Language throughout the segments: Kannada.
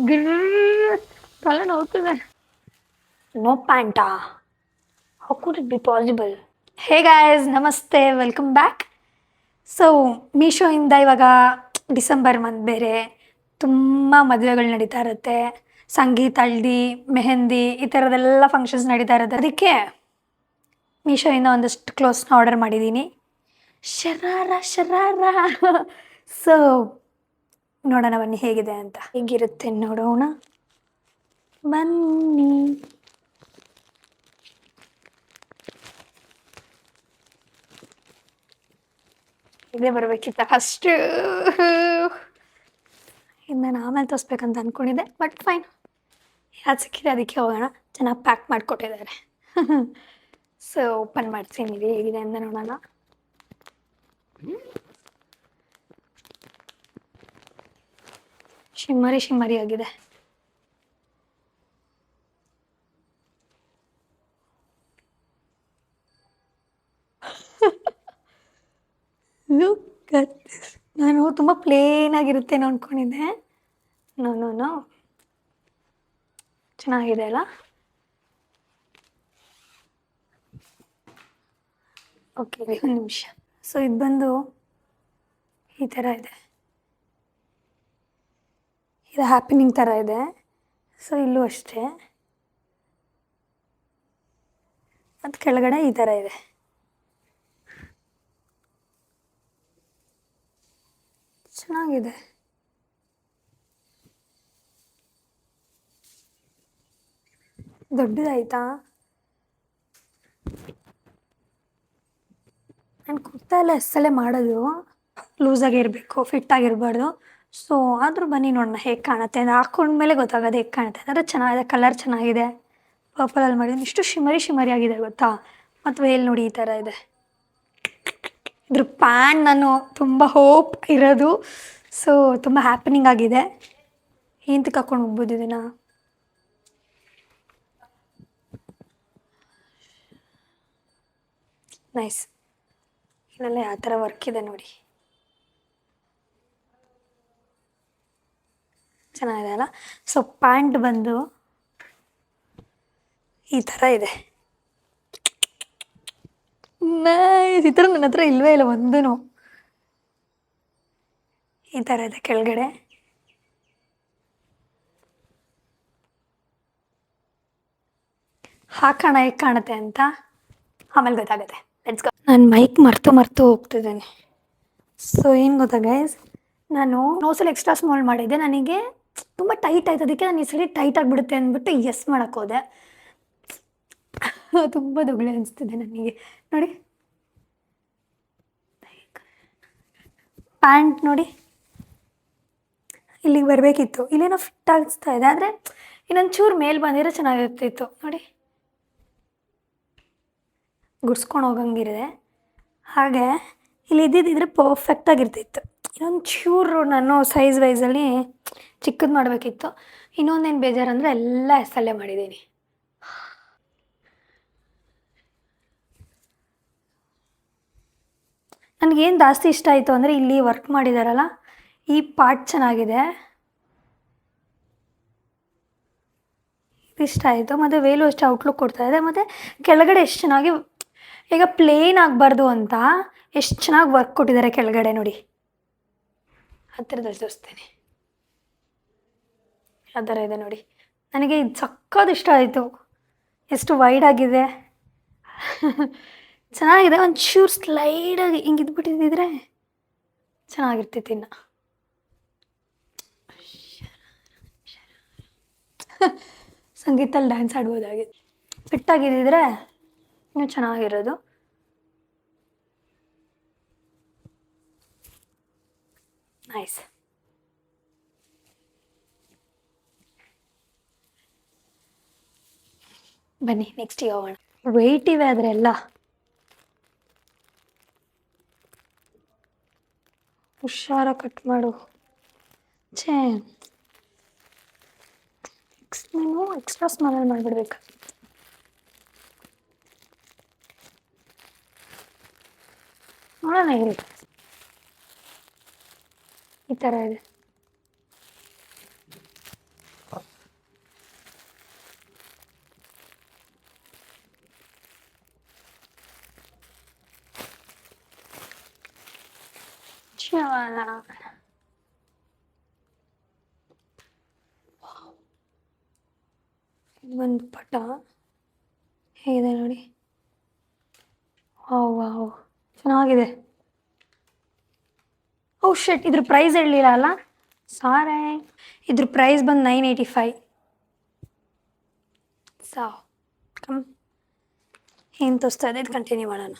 ಗಿರ್ರ್ ತಲೆ ನೋವ್ತಿದೆ. ನೋ ಪ್ಯಾಂಟಾ? How could it be possible? Hey guys, ನಮಸ್ತೆ, ವೆಲ್ಕಮ್ ಬ್ಯಾಕ್. ಸೊ ಮೀಶೋಯಿಂದ ಇವಾಗ ಡಿಸೆಂಬರ್ ಮಂತ್ ಬೇರೆ ತುಂಬ ಮದುವೆಗಳು ನಡೀತಾ ಇರುತ್ತೆ. ಸಂಗೀತ, ಹಳ್ದಿ, ಮೆಹಂದಿ ಈ ಥರದ್ದೆಲ್ಲ ಫಂಕ್ಷನ್ಸ್ ನಡೀತಾ ಇರುತ್ತೆ. ಅದಕ್ಕೆ ಮೀಶೋಯಿಂದ ಒಂದಷ್ಟು ಕ್ಲೋತ್ಸ್ನ ಆರ್ಡರ್ ಮಾಡಿದ್ದೀನಿ. ಶರಾರ ಶರಾರ. ಸೊ ನೋಡೋಣ ಬನ್ನಿ ಹೇಗಿದೆ ಅಂತ. ಹೇಗಿರುತ್ತೆ ನೋಡೋಣ ಬನ್ನಿ. ಇದೇ ಬರಬೇಕಿತ್ತ ಫಸ್ಟು. ಇದು ನಾನು ಆಮೇಲೆ ತೋರಿಸ್ಬೇಕಂತ ಅಂದ್ಕೊಂಡಿದ್ದೆ, ಬಟ್ ಫೈನ್, ಯಾವ್ದು ಸಿಕ್ಕಿದೆ ಅದಕ್ಕೆ ಹೋಗೋಣ. ಚೆನ್ನಾಗಿ ಪ್ಯಾಕ್ ಮಾಡಿಕೊಟ್ಟಿದ್ದಾರೆ. ಸೊ ಓಪನ್ ಮಾಡ್ತೀನಿ, ಇದು ಹೇಗಿದೆ ಅಂತ ನೋಡೋಣ. ಶಿಮ್ಮರಿ ಶಿಮ್ಮರಿ ಆಗಿದೆ. Look at this. ನಾನು ತುಂಬ ಪ್ಲೇನ್ ಆಗಿರುತ್ತೆ ಅಂದ್ಕೊಂಡಿದ್ದೆ. ನೋ ನೋ ನೋ, ಚೆನ್ನಾಗಿದೆ ಅಲ್ಲ? ಓಕೆ, ಒಂದು ನಿಮಿಷ. ಸೊ ಇದು ಬಂದು ಈ ಥರ ಇದೆ. ಇದು ಹ್ಯಾಪಿನಿಂಗ್ ಥರ ಇದೆ. ಸೊ ಇಲ್ಲೂ ಅಷ್ಟೇ. ಮತ್ತು ಕೆಳಗಡೆ ಈ ಥರ ಇದೆ. ಚೆನ್ನಾಗಿದೆ. ದೊಡ್ಡದಾಯ್ತಾ? ನಾನು ಕುರ್ತಾ ಎಲ್ಲ ಎಸ್ಸಲ್ಲೇ ಮಾಡೋದು ಲೂಸಾಗಿರಬೇಕು, ಫಿಟ್ಟಾಗಿರಬಾರ್ದು. ಸೊ ಆದರೂ ಬನ್ನಿ ನೋಡೋಣ ಹೇಗೆ ಕಾಣುತ್ತೆ ಅಂತ. ಹಾಕೊಂಡ್ಮೇಲೆ ಗೊತ್ತಾಗೋದು ಹೇಗೆ ಕಾಣುತ್ತೆ ಅಂದರೆ. ಚೆನ್ನಾಗಿದೆ, ಕಲರ್ ಚೆನ್ನಾಗಿದೆ, ಪರ್ಪಲಲ್ಲಿ ಮಾಡಿದ್ದೀನಿ. ಇಷ್ಟು ಶಿಮರಿ ಶಿಮರಿ ಆಗಿದೆ ಗೊತ್ತಾ. ಮತ್ತು ವೇಲ್ ನೋಡಿ ಈ ಥರ ಇದೆ. ಇದ್ರ ಪ್ಯಾಂಟ್ ನಾನು ತುಂಬ ಹೋಪ್ ಇರೋದು. ಸೊ ತುಂಬ ಹ್ಯಾಪನಿಂಗ್ ಆಗಿದೆ. ಎಂತಕ್ಕೆ ಹಾಕ್ಕೊಂಡು ಹೋಗ್ಬೋದು ಇದನ್ನು? ನೈಸ್. ಇನ್ನೆಲ್ಲ ಯಾವ ಥರ ವರ್ಕ್ ಇದೆ ನೋಡಿ, ಚೆನ್ನಾಗಿದೆ ಅಲ್ಲ? ಸೊ ಪ್ಯಾಂಟ್ ಬಂದು ಈ ಥರ ಇದೆ. ನೈಸ್. ಈ ಥರ ನನ್ನ ಹತ್ರ ಇಲ್ಲವೇ ಇಲ್ಲ ಒಂದೂ. ಈ ಥರ ಇದೆ ಕೆಳಗಡೆ. ಹಾಕೋಣ ಹೇಗೆ ಕಾಣುತ್ತೆ ಅಂತ ಆಮೇಲೆ ಗೊತ್ತಾಗುತ್ತೆ. Let's go. ನಾನು ಮೈಕ್ ಮರ್ತು ಹೋಗ್ತಿದ್ದೇನೆ. ಸೊ ಏನು ಗೊತ್ತಾ ಗೈಸ್, ನಾನು ನೋಸಲ್ಲಿ ಎಕ್ಸ್ಟ್ರಾ ಸ್ಮಾಲ್ ಮಾಡಿದ್ದೆ. ನನಗೆ ತುಂಬ ಟೈಟ್ ಆಯ್ತು, ಅದಕ್ಕೆ ನಾನು ಈ ಸರಿ ಟೈಟ್ ಆಗಿಬಿಡುತ್ತೆ ಅಂದ್ಬಿಟ್ಟು ಎಸ್ ಮಾಡೋಕ್ಕೆ ಹೋದೆ. ತುಂಬ ದೊಡ್ಡ ಅನಿಸ್ತಿದೆ ನನಗೆ ನೋಡಿ. ಪ್ಯಾಂಟ್ ನೋಡಿ, ಇಲ್ಲಿಗೆ ಬರಬೇಕಿತ್ತು, ಇಲ್ಲೇನೋ ಫಿಟ್ ಆಗಿಸ್ತಾ ಇದೆ. ಆದರೆ ಇನ್ನೊಂದು ಚೂರು ಮೇಲೆ ಬಂದಿರೋ ಚೆನ್ನಾಗಿರ್ತಿತ್ತು ನೋಡಿ. ಗುಡ್ಸ್ಕೊಂಡು ಹೋಗಂಗಿರಿದೆ. ಹಾಗೆ ಇಲ್ಲಿ ಇದ್ದಿದ್ದಿದ್ರೆ ಪರ್ಫೆಕ್ಟಾಗಿರ್ತಿತ್ತು. ಇನ್ನೊಂದು ಚೂರು ನಾನು ಸೈಜ್ ವೈಸಲ್ಲಿ ಚಿಕ್ಕದು ಮಾಡಬೇಕಿತ್ತು. ಇನ್ನೊಂದೇನು ಬೇಜಾರಂದರೆ ಎಲ್ಲ ಎಸ್ಸಲ್ಲೇ ಮಾಡಿದ್ದೀನಿ. ನನಗೇನು ಜಾಸ್ತಿ ಇಷ್ಟ ಆಯಿತು ಅಂದರೆ ಇಲ್ಲಿ ವರ್ಕ್ ಮಾಡಿದಾರಲ್ಲ, ಈ ಪಾರ್ಟ್ ಚೆನ್ನಾಗಿದೆ, ಇಷ್ಟ ಆಯಿತು. ಮತ್ತು ವೇಲು ಅಷ್ಟು ಔಟ್ಲುಕ್ ಕೊಡ್ತಾಯಿದೆ. ಮತ್ತು ಕೆಳಗಡೆ ಎಷ್ಟು ಚೆನ್ನಾಗಿ, ಈಗ ಪ್ಲೇನ್ ಆಗಬಾರ್ದು ಅಂತ ಎಷ್ಟು ಚೆನ್ನಾಗಿ ವರ್ಕ್ ಕೊಟ್ಟಿದ್ದಾರೆ ಕೆಳಗಡೆ ನೋಡಿ. ಹತ್ತಿರದಲ್ಲಿ ತೋರಿಸ್ತೇನೆ, ಆ ಥರ ಇದೆ ನೋಡಿ. ನನಗೆ ಇದು ಸಕ್ಕತ್ತು ಇಷ್ಟ ಆಯಿತು. ಎಷ್ಟು ವೈಡ್ ಆಗಿದೆ, ಚೆನ್ನಾಗಿದೆ. ಒಂದು ಚೂರು ಸ್ಲೈಡಾಗಿ ಹಿಂಗೆ ಇದ್ಬಿಟ್ಟಿದ್ದಿದ್ರೆ ಚೆನ್ನಾಗಿರ್ತಿತ್ತು ಇನ್ನು. ಸಂಗೀತಲ್ಲಿ ಡ್ಯಾನ್ಸ್ ಆಡ್ಬೋದಾಗಿದೆ. ಫಿಟ್ಟಾಗಿದ್ದಿದ್ರೆ ಇನ್ನೂ ಚೆನ್ನಾಗಿರೋದು. ನೈಸ್. ಬನ್ನಿ ನೆಕ್ಸ್ಟಿಗೆ ಹೋಗೋಣ. ವೆಯ್ಟ್ ಇವೆ ಆದರೆ ಎಲ್ಲ. ಹುಷಾರ ಕಟ್ ಮಾಡು. ಛೇ, ನೀನು ಎಕ್ಸ್ಟ್ರಾ ಸ್ಮಾಲಲ್ಲಿ ಮಾಡಿಬಿಡ್ಬೇಕು. ನೋಡೋಣ ಇರಿ. ಈ ಥರ ಇದೆ. ಒಂದು ಪಟ ಹೇಗಿದೆ ನೋಡಿ. ವಾವ್ ವಾವ್, ಚೆನ್ನಾಗಿದೆ. ಓ ಶೆಟ್, ಇದ್ರ ಪ್ರೈಸ್ ಹೇಳಲಿಲ್ಲ ಅಲ್ಲ, ಸಾರೇ. ಇದ್ರ ಪ್ರೈಸ್ ಬಂದು 985. ಸೊ ಕಮ್, ಏನು ತೋರಿಸ್ತಾ ಇದೆ ಇದು ಕಂಟಿನ್ಯೂ ಮಾಡೋಣ.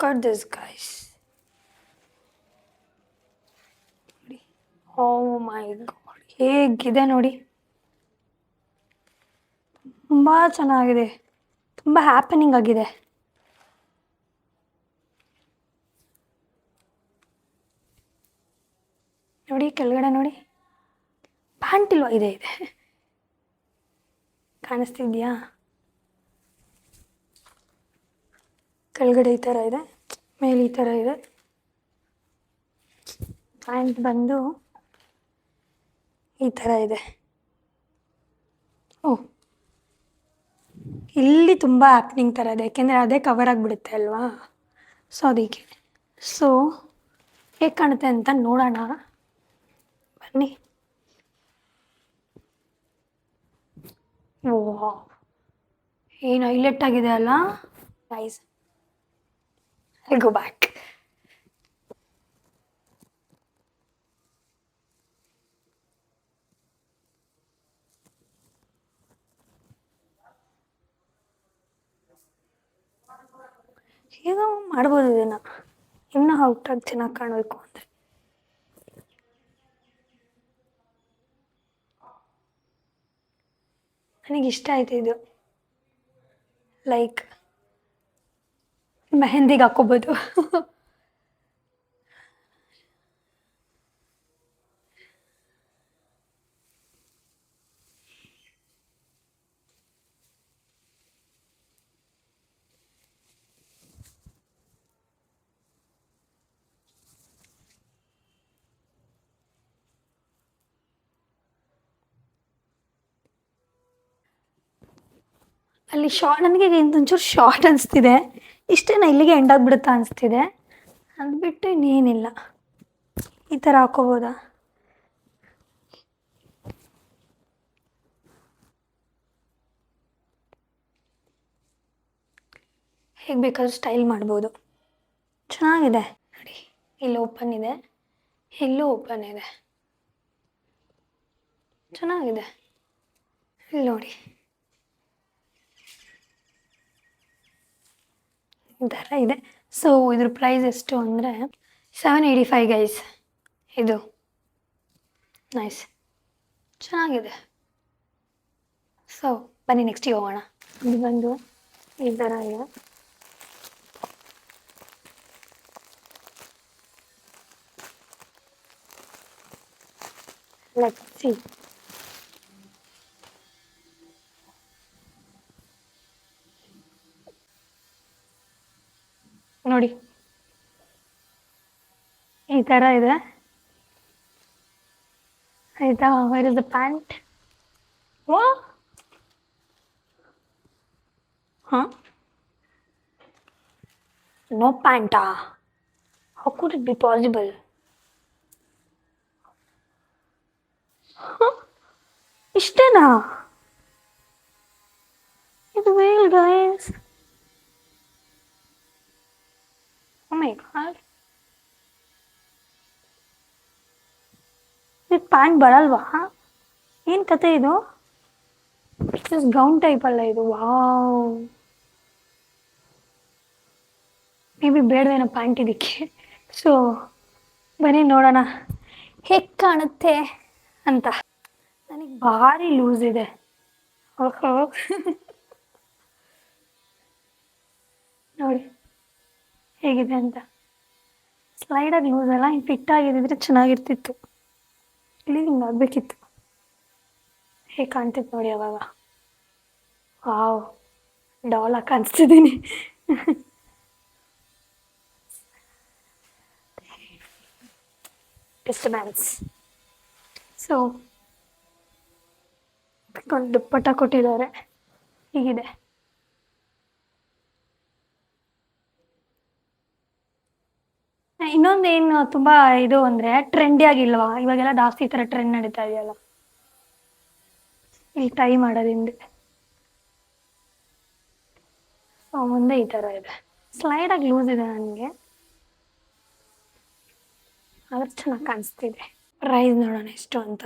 Cut this guys. Oh my God, ಹೇಗಿದೆ ನೋಡಿ, ತುಂಬ ಚೆನ್ನಾಗಿದೆ, ತುಂಬ ಹ್ಯಾಪನಿಂಗ್ ಆಗಿದೆ. ನೋಡಿ ಕೆಳಗಡೆ ನೋಡಿ, ಪ್ಯಾಂಟ್ ಇಲ್ವಾ, ಇದೆ ಇದೆ, ಕಾಣಿಸ್ತಿದ್ಯಾ? ಕೆಳಗಡೆ ಈ ಥರ ಇದೆ, ಮೇಲೆ ಈ ಥರ ಇದೆ. ಪ್ಯಾಂಟ್ ಬಂದು ಈ ಥರ ಇದೆ. ಓ, ಇಲ್ಲಿ ತುಂಬ ಹ್ಯಾಪ್ನಿಂಗ್ ಥರ ಇದೆ, ಯಾಕೆಂದರೆ ಅದೇ ಕವರ್ ಆಗಿಬಿಡುತ್ತೆ ಅಲ್ವಾ, ಸೊ ಅದಕ್ಕೆ. ಸೊ ಹೇಗೆ ಕಾಣುತ್ತೆ ಅಂತ ನೋಡೋಣ ಬನ್ನಿ. ಓ, ಏನು ಹೈಲೈಟ್ ಆಗಿದೆ ಅಲ್ಲ ಗೈಸ್. I go back. ಈಗ ಮಾಡ್ಬೋದು ಇದನ್ನು, ಇನ್ನೂ ಔಟಾಗಿ ಚೆನ್ನಾಗಿ ಕಾಣಬೇಕು ಅಂದರೆ. ನನಗಿಷ್ಟ ಆಯ್ತು ಇದು, ಲೈಕ್ ಮೆಹಂದಿಗೆ ಹಾಕ್ಕೋಬೋದು. ಅಲ್ಲಿ ನನಗೆ ಒಂಚೂರು ಶಾರ್ಟ್ ಅನಿಸ್ತಿದೆ, ಇಷ್ಟೇನ ಇಲ್ಲಿಗೆ ಎಂಡ್ ಆಗಿಬಿಡುತ್ತಾ ಅನಿಸ್ತಿದೆ. ಅದು ಬಿಟ್ಟು ಇನ್ನೇನಿಲ್ಲ. ಈ ಥರ ಹಾಕೋಬೋದಾ? ಹೇಗೆ ಬೇಕಾದ್ರೂ ಸ್ಟೈಲ್ ಮಾಡ್ಬೋದು, ಚೆನ್ನಾಗಿದೆ ನೋಡಿ. ಇಲ್ಲಿ ಓಪನ್ ಇದೆ, ಇಲ್ಲೂ ಓಪನ್ ಇದೆ, ಚೆನ್ನಾಗಿದೆ. ಇಲ್ಲಿ ನೋಡಿ ಈ ಥರ ಇದೆ. ಸೊ ಇದ್ರ ಪ್ರೈಸ್ ಎಷ್ಟು ಅಂದರೆ 785 ಗೈಸ್. ಇದು ನೈಸ್, ಚೆನ್ನಾಗಿದೆ. ಸೊ ಬನ್ನಿ ನೆಕ್ಸ್ಟಿಗೆ ಹೋಗೋಣ. ಇದು ಬಂದು ಈ ಥರ ಇದೆ. Let's see. ನೋಡಿ ಈ ಥರ ಇದೆ ಆಯಿತಾ. Where is the pant? ವಾ, ಹಾಂ, ನೋ ಪ್ಯಾಂಟಾ? How could it be possible? ಇಷ್ಟೇನಾ ಇದು veil guys? Oh my god, ಇದು ಪ್ಯಾಂಟ್ ಬರಲ್ವಾ? ಏನು ಕತೆ ಇದು? ಜಸ್ಟ್ ಗೌನ್ ಟೈಪ್ ಅಲ್ಲ ಇದು. ವಾವ್, ಮೇ ಬಿ ಬೇಡವೇನೋ ಪ್ಯಾಂಟ್ ಇದಕ್ಕೆ. ಸೊ ಬನ್ನಿ ನೋಡೋಣ ಹೇಗೆ ಕಾಣುತ್ತೆ ಅಂತ. ನನಗೆ ಭಾರಿ ಲೂಸ್ ಇದೆ. ಓಹೋ ನೋಡಿ ಹೇಗಿದೆ ಅಂತ. ಸ್ಲೈಡಾಗಿ ಲೂಸ್ ಅಲ್ಲ, ಹಿಂಗೆ ಫಿಟ್ ಆಗಿದ್ದಿದ್ರೆ ಚೆನ್ನಾಗಿರ್ತಿತ್ತು. ಇಲ್ಲಿ ಹಿಂಗೆ ಆಗಬೇಕಿತ್ತು. ಹೇಗೆ ಕಾಣ್ತಿತ್ತು ನೋಡಿ ಅವಾಗ. ವಾವ್, ಡಾಲಾಗಿ ಕಾಣಿಸ್ತಿದ್ದೀನಿ. ಡಿಸ್ಟರ್ಬೆನ್ಸ್. ಸೊ ಒಂದು ದುಪ್ಪಟ್ಟ ಕೊಟ್ಟಿದ್ದಾರೆ, ಹೀಗಿದೆ. ಇನ್ನೊಂದು ಏನು ತುಂಬ ಇದು ಅಂದರೆ ಟ್ರೆಂಡಿ ಆಗಿಲ್ವಾ, ಇವಾಗೆಲ್ಲ ಜಾಸ್ತಿ ಈ ಥರ ಟ್ರೆಂಡ್ ನಡೀತಾ ಇದೆಯಲ್ಲ, ಇಲ್ಲಿ ಟೈ ಮಾಡೋದು ಹಿಂದೆ. ಸೊ ಮುಂದೆ ಈ ಥರ ಇದೆ, ಸ್ಲೈಡಾಗಿ ಲೂಸ್ ಇದೆ ನನಗೆ, ಆದ್ರೆ ಚೆನ್ನಾಗಿ ಕಾಣಿಸ್ತಿದೆ. ಪ್ರೈಸ್ ನೋಡೋಣ ಎಷ್ಟು ಅಂತ.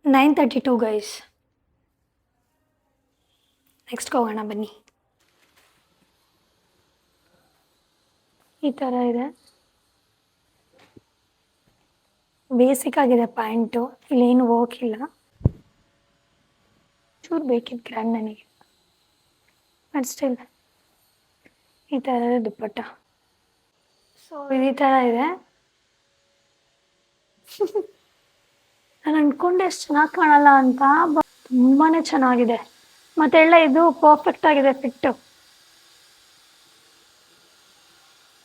932 ಗೈಸ್. ನೆಕ್ಸ್ಟ್ ಹೋಗೋಣ ಬನ್ನಿ. ಈ ಥರ ಇದೆ, ಬೇಸಿಕ್ ಆಗಿದೆ ಪ್ಯಾಂಟು, ಇಲ್ಲೇನು ವರ್ಕ್ ಇಲ್ಲ, ಚೂರು ಬೇಕಿತ್ತು ಗ್ರ್ಯಾಂಡ್ ನನಗೆ, ಬಟ್ ಸ್ಟಿಲ್ ಈ ಥರ ಇದೆ ದುಪ್ಪಟ್ಟ. ಸೊ ಈ ಥರ ಇದೆ. ನಾನು ಅಂದ್ಕೊಂಡೆ ಎಷ್ಟು ಚೆನ್ನಾಗಿ ಕಾಣಲ್ಲ ಅಂತ, ತುಂಬಾ ಚೆನ್ನಾಗಿದೆ, ಮತ್ತೆಲ್ಲ ಇದು ಪರ್ಫೆಕ್ಟ್ ಆಗಿದೆ ಫಿಟ್ಟು.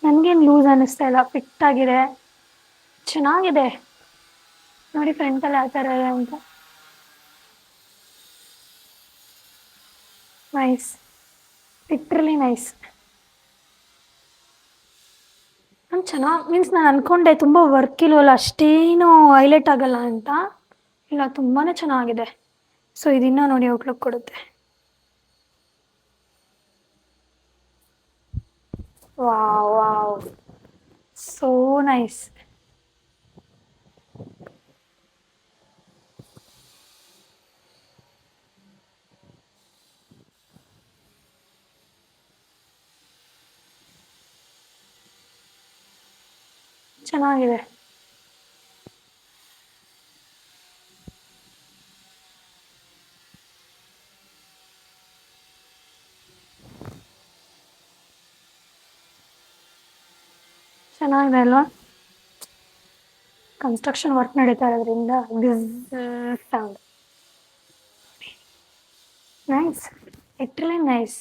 ನನಗೇನು ಲೂಸ್ ಅನ್ನಿಸ್ತಾ ಇಲ್ಲ, ಫಿಟ್ ಆಗಿದೆ, ಚೆನ್ನಾಗಿದೆ. ನೋಡಿ ಫ್ರಂಟಲ್ಲಿ ಯಾವ ಥರ ಇದೆ ಅಂತ. Nice, literally nice. ನಾನು ಚೆನ್ನಾಗಿ ಮೀನ್ಸ್ ನಾನು ಅಂದ್ಕೊಂಡೆ ತುಂಬ ವರ್ಕ್ ಇಲ್ವಲ್ಲ, ಅಷ್ಟೇನು ಹೈಲೈಟ್ ಆಗಲ್ಲ ಅಂತ, ಇಲ್ಲ ತುಂಬಾ ಚೆನ್ನಾಗಿದೆ. ಸೊ ಇದನ್ನ ನೋಡಿ ಔಟ್ಲುಕ್ ಕೊಡುತ್ತೆ. Wow wow, so nice. ಚೆನ್ನಾಗಿದೆ. ಚೆನ್ನಾಗಿದೆ ಅಲ್ವಾ? ಕನ್ಸ್ಟ್ರಕ್ಷನ್ ವರ್ಕ್ ನಡೀತಾ ಇರೋದ್ರಿಂದ this sound nice, literally nice.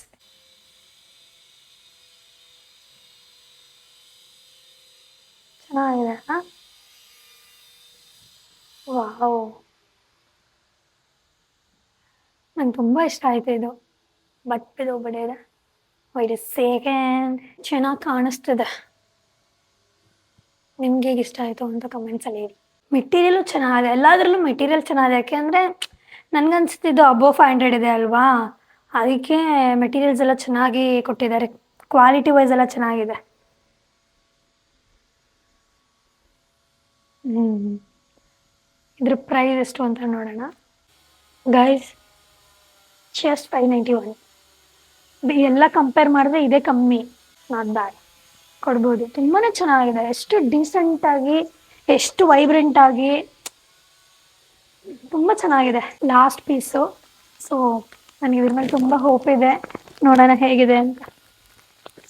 ಚೆನ್ನಾಗಿದೆ. ವಾವ್, ನಂಗೆ ತುಂಬ ಇಷ್ಟ ಆಯಿತು ಇದು ಬಟ್ಟೆದು ಬಡಿಯೋದು. ವೈಟ್ ಸೆಕೆಂಡ್, ಚೆನ್ನಾಗಿ ಕಾಣಿಸ್ತಿದೆ. ನಿಮ್ಗೆ ಹೇಗೆ ಇಷ್ಟ ಆಯಿತು ಅಂತ ಕಮೆಂಟ್ಸಲ್ಲಿ ಹೇಳಿ. ಮೆಟೀರಿಯಲು ಚೆನ್ನಾಗಿದೆ, ಎಲ್ಲದರಲ್ಲೂ ಮೆಟೀರಿಯಲ್ ಚೆನ್ನಾಗಿದೆ. ಯಾಕೆಂದರೆ ನನಗನ್ಸುತ್ತಿದ್ದು ಅಬೋವ್ 500 ಇದೆ ಅಲ್ವಾ, ಅದಕ್ಕೆ ಮೆಟೀರಿಯಲ್ಸ್ ಎಲ್ಲ ಚೆನ್ನಾಗಿ ಕೊಟ್ಟಿದ್ದಾರೆ, ಕ್ವಾಲಿಟಿ ವೈಸ್ ಎಲ್ಲ ಚೆನ್ನಾಗಿದೆ. ಇದ್ರ ಪ್ರೈಸ್ ಎಷ್ಟು ಅಂತ ನೋಡೋಣ ಗೈಸ್. ಜಸ್ಟ್ 591. ಎಲ್ಲ ಕಂಪೇರ್ ಮಾಡಿದ್ರೆ ಇದೇ ಕಮ್ಮಿ, ನಾಟ್ ಬ್ಯಾಡ್, ಕೊಡ್ಬೋದು. ತುಂಬಾ ಚೆನ್ನಾಗಿದೆ, ಎಷ್ಟು ಡೀಸೆಂಟಾಗಿ, ಎಷ್ಟು ವೈಬ್ರೆಂಟಾಗಿ, ತುಂಬ ಚೆನ್ನಾಗಿದೆ. ಲಾಸ್ಟ್ ಪೀಸು, ಸೊ ನನಗೆ ಇದ್ರ ಮೇಲೆ ತುಂಬ ಹೋಪ್ ಇದೆ, ನೋಡೋಣ ಹೇಗಿದೆ ಅಂತ.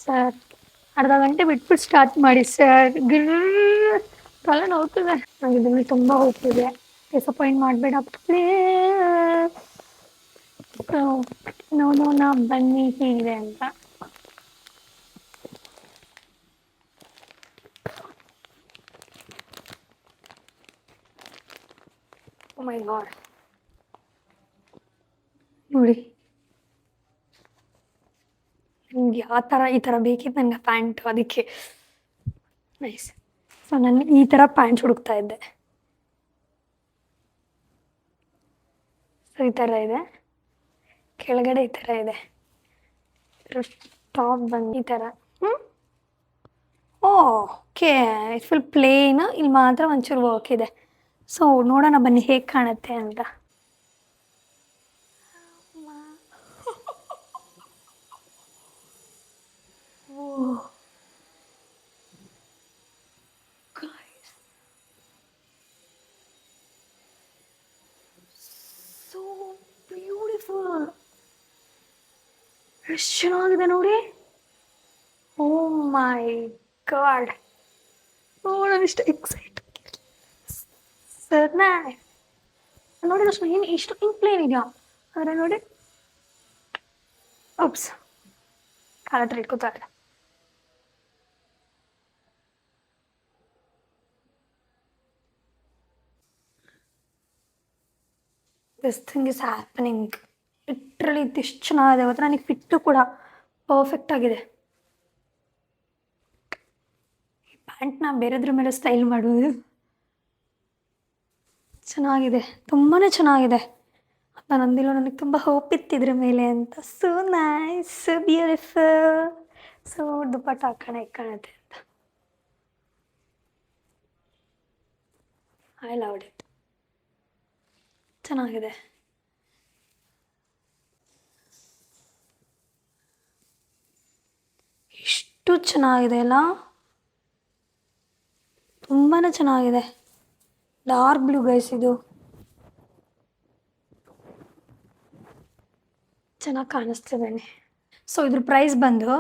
ಸರ್ ಅರ್ಧ ಗಂಟೆ ಬಿಟ್ಬಿಟ್ಟು ಸ್ಟಾರ್ಟ್ ಮಾಡಿ ಸರ್, ತಲೆ ನೋಡ್ತಿದೆ. ನನಗೆ ಇದ್ರ ಮೇಲೆ ತುಂಬ ಹೋಪ್ ಇದೆ, ಡಿಸಪಾಯಿಂಟ್ ಮಾಡಬೇಡ ಪ್ಲೀಸ್. ನೋಡೋಣ ಬನ್ನಿ ಹೇಗಿದೆ ಅಂತ. Oh my god, ನೋಡಿ ನನಗೆ ಆ ಥರ ಈ ಥರ ಬೇಕಿತ್ತು ನನಗೆ ಪ್ಯಾಂಟು, ಅದಕ್ಕೆ ನೈಸ್. ಸೊ ನಾನು ಈ ಥರ ಪ್ಯಾಂಟ್ ಹುಡುಕ್ತಾ ಇದ್ದೆ. ಸೊ ಈ ಥರ ಇದೆ, ಕೆಳಗಡೆ ಈ ಥರ ಇದೆ, ಟಾಪ್ ಬಂದು ಈ ಥರ. ಓಕೆ, ಇಟ್ ಫುಲ್ ಪ್ಲೇನ್, ಇಲ್ಲಿ ಮಾತ್ರ ಒಂಚೂರು ವರ್ಕ್ ಇದೆ. ಸೊ ನೋಡೋಣ ಬನ್ನಿ ಹೇಗೆ ಕಾಣುತ್ತೆ ಅಂತ. ಸೊ ಬ್ಯೂಟಿಫುಲ್, ಎಷ್ಟು ಚೆನ್ನಾಗಿದೆ ನೋಡಿ. ಓ ಮೈ ಗಾಡ್, ನಾನು ಇಷ್ಟು ಎಕ್ಸೈಟ್ ಸರ್. ನೋಡಿ ಅಷ್ಟು ಏನು ಇಷ್ಟು ಹಿಂಗೆ ಪ್ಲೇನ್ ಇದೆಯಾ, ಆದರೆ ನೋಡಿ ಓಪ್ಸ್ ಕಾಲ ಹತ್ರ ಇಟ್ಕೋತಾ ಇಲ್ಲ. This thing is happening, literally ಇದಿಷ್ಟು ಚೆನ್ನಾಗಿದೆ. ಮತ್ತು ನನಗೆ ಫಿಟ್ಟು ಕೂಡ ಪರ್ಫೆಕ್ಟ್ ಆಗಿದೆ. ಪ್ಯಾಂಟ್ನ ಬೇರೆದ್ರ ಮೇಲೆ ಸ್ಟೈಲ್ ಮಾಡುವುದು ಚೆನ್ನಾಗಿದೆ, ತುಂಬಾ ಚೆನ್ನಾಗಿದೆ. ನಾನು ಅಂದಿಲ್ಲ ನನಗೆ ತುಂಬ ಹೋಪ್ ಇತ್ತಿದ್ರ ಮೇಲೆ ಅಂತ. So nice, so beautiful. So dupatta ಹಾಕೋಣ ಇಕ್ಕಣತೆ ಅಂತ. ಐ ಲವ್ ಇಟ್, ಚೆನ್ನಾಗಿದೆ. ಎಷ್ಟು ಚೆನ್ನಾಗಿದೆ ಅಲ್ಲ, ತುಂಬಾ ಚೆನ್ನಾಗಿದೆ. ಡಾರ್ಕ್ ಬ್ಲೂ ಗೈಸ್, ಇದು ಚೆನ್ನಾಗಿ ಕಾಣಿಸ್ತಿದ್ದೇನೆ. ಸೊ ಇದ್ರ ಪ್ರೈಸ್ ಬಂದು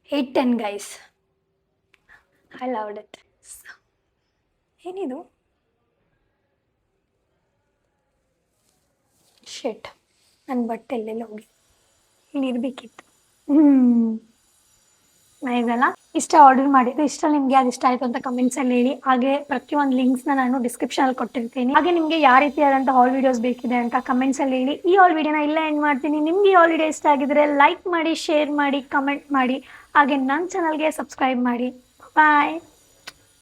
810 ಗೈಸ್. I love it. ಏನಿದು ಶೇಟ್, ನನ್ನ ಬಟ್ಟೆ ಎಲ್ಲೆಲ್ಲ ಹೋಗಿ ಇಲ್ಲಿರ್ಬೇಕಿತ್ತು. ನೈಸ್ ಅಲ್ಲ. ಇಷ್ಟ ಆರ್ಡರ್ ಮಾಡಿದ್ದು. ಇಷ್ಟ ನಿಮಗೆ ಅದು ಇಷ್ಟ ಆಯಿತು ಅಂತ ಕಮೆಂಟ್ಸಲ್ಲಿ ಹೇಳಿ. ಹಾಗೆ ಪ್ರತಿಯೊಂದು ಲಿಂಕ್ಸ್ನ ನಾನು ಡಿಸ್ಕ್ರಿಪ್ಷನಲ್ಲಿ ಕೊಟ್ಟಿರ್ತೀನಿ. ಹಾಗೆ ನಿಮಗೆ ಯಾವ ರೀತಿಯಾದಂಥ ಹಾಲ್ ವೀಡಿಯೋಸ್ ಬೇಕಿದೆ ಅಂತ ಕಮೆಂಟ್ಸಲ್ಲಿ ಹೇಳಿ. ಈ ಹಾಲ್ ವೀಡಿಯೋನ ಇಲ್ಲೇ ಎಂಡ್ ಮಾಡ್ತೀನಿ. ನಿಮಗೆ ಈ ಹಾಲ್ ವೀಡಿಯೋ ಇಷ್ಟ ಆಗಿದ್ರೆ ಲೈಕ್ ಮಾಡಿ, ಶೇರ್ ಮಾಡಿ, ಕಮೆಂಟ್ ಮಾಡಿ. ಹಾಗೆ ನನ್ನ ಚಾನಲ್ಗೆ ಸಬ್ಸ್ಕ್ರೈಬ್ ಮಾಡಿ. ಬಾಯ್.